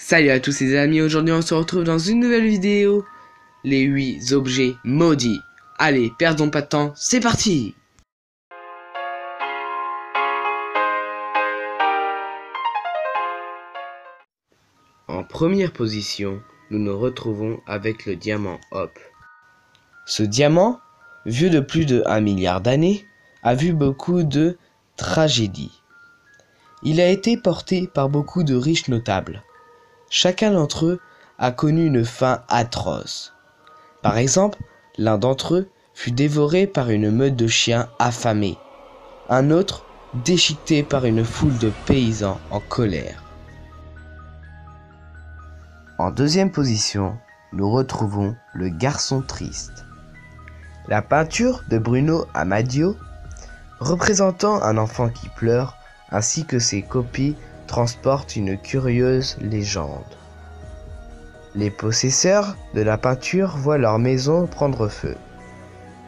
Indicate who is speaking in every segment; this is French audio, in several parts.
Speaker 1: Salut à tous les amis, aujourd'hui on se retrouve dans une nouvelle vidéo. Les 8 objets maudits. Allez, perdons pas de temps, c'est parti! En première position, nous nous retrouvons avec le diamant Hop. Ce diamant, vieux de plus de 1 milliard d'années, a vu beaucoup de tragédies. Il a été porté par beaucoup de riches notables. Chacun d'entre eux a connu une fin atroce. Par exemple, l'un d'entre eux fut dévoré par une meute de chiens affamés, un autre déchiqueté par une foule de paysans en colère. En deuxième position, nous retrouvons le garçon triste. La peinture de Bruno Amadio, représentant un enfant qui pleure, ainsi que ses copies, transportent une curieuse légende. Les possesseurs de la peinture voient leur maison prendre feu,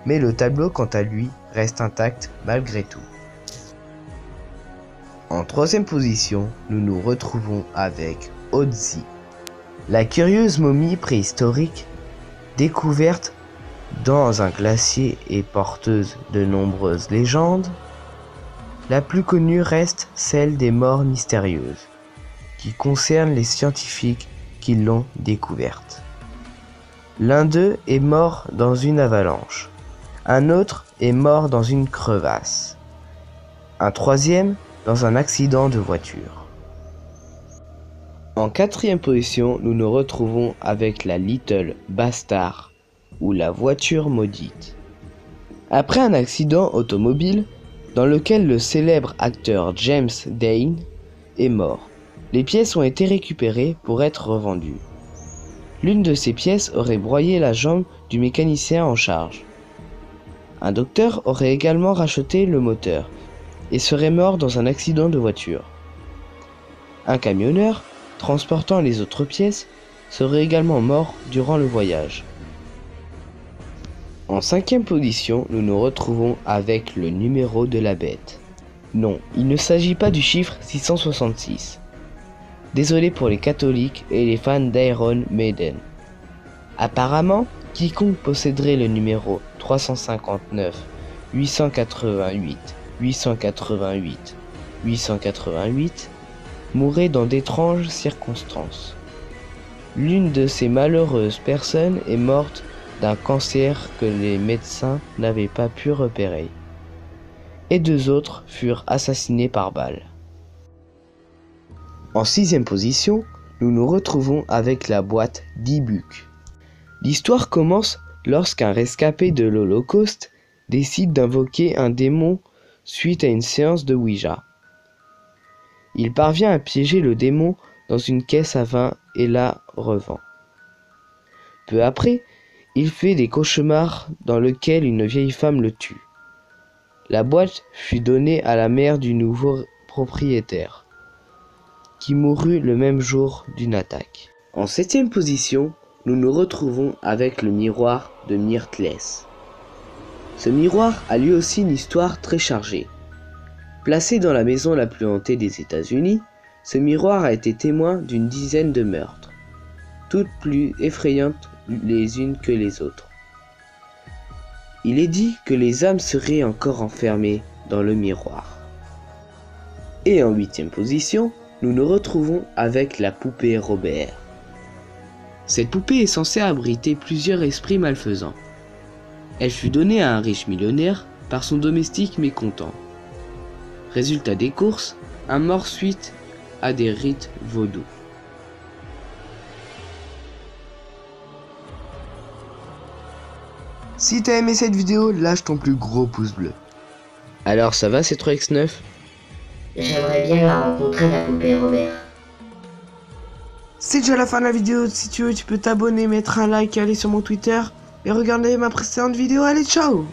Speaker 1: mais le tableau, quant à lui, reste intact malgré tout. En troisième position, nous nous retrouvons avec Otzi, la curieuse momie préhistorique découverte dans un glacier et porteuse de nombreuses légendes. La plus connue reste celle des morts mystérieuses, qui concerne les scientifiques qui l'ont découverte. L'un d'eux est mort dans une avalanche, un autre est mort dans une crevasse, un troisième dans un accident de voiture. En quatrième position, nous nous retrouvons avec la Little Bastard, ou la voiture maudite. Après un accident automobile, dans lequel le célèbre acteur James Dean est mort, les pièces ont été récupérées pour être revendues. L'une de ces pièces aurait broyé la jambe du mécanicien en charge. Un docteur aurait également racheté le moteur et serait mort dans un accident de voiture. Un camionneur, transportant les autres pièces, serait également mort durant le voyage. En cinquième position, nous nous retrouvons avec le numéro de la bête. Non, il ne s'agit pas du chiffre 666. Désolé pour les catholiques et les fans d'Iron Maiden. Apparemment, quiconque posséderait le numéro 359 888 888 888 mourrait dans d'étranges circonstances. L'une de ces malheureuses personnes est morte d'un cancer que les médecins n'avaient pas pu repérer, et deux autres furent assassinés par balle. En sixième position, nous nous retrouvons avec la boîte d'Ibuk. L'histoire commence lorsqu'un rescapé de l'Holocauste décide d'invoquer un démon suite à une séance de Ouija. Il parvient à piéger le démon dans une caisse à vin et la revend. Peu après, il fait des cauchemars dans lesquels une vieille femme le tue. La boîte fut donnée à la mère du nouveau propriétaire, qui mourut le même jour d'une attaque. En septième position, nous nous retrouvons avec le miroir de Myrtless. Ce miroir a lui aussi une histoire très chargée. Placé dans la maison la plus hantée des États-Unis, ce miroir a été témoin d'une dizaine de meurtres, toutes plus effrayantes les unes que les autres. Il est dit que les âmes seraient encore enfermées dans le miroir. Et en huitième position, nous nous retrouvons avec la poupée Robert. Cette poupée est censée abriter plusieurs esprits malfaisants. Elle fut donnée à un riche millionnaire par son domestique mécontent. Résultat des courses, un mort suite à des rites vaudous. Si t'as aimé cette vidéo, lâche ton plus gros pouce bleu. Alors ça va, c'est 3x9?
Speaker 2: J'aimerais bien la rencontrer, la poupée Robert.
Speaker 1: C'est déjà la fin de la vidéo. Si tu veux, tu peux t'abonner, mettre un like, aller sur mon Twitter et regarder ma précédente vidéo. Allez, ciao!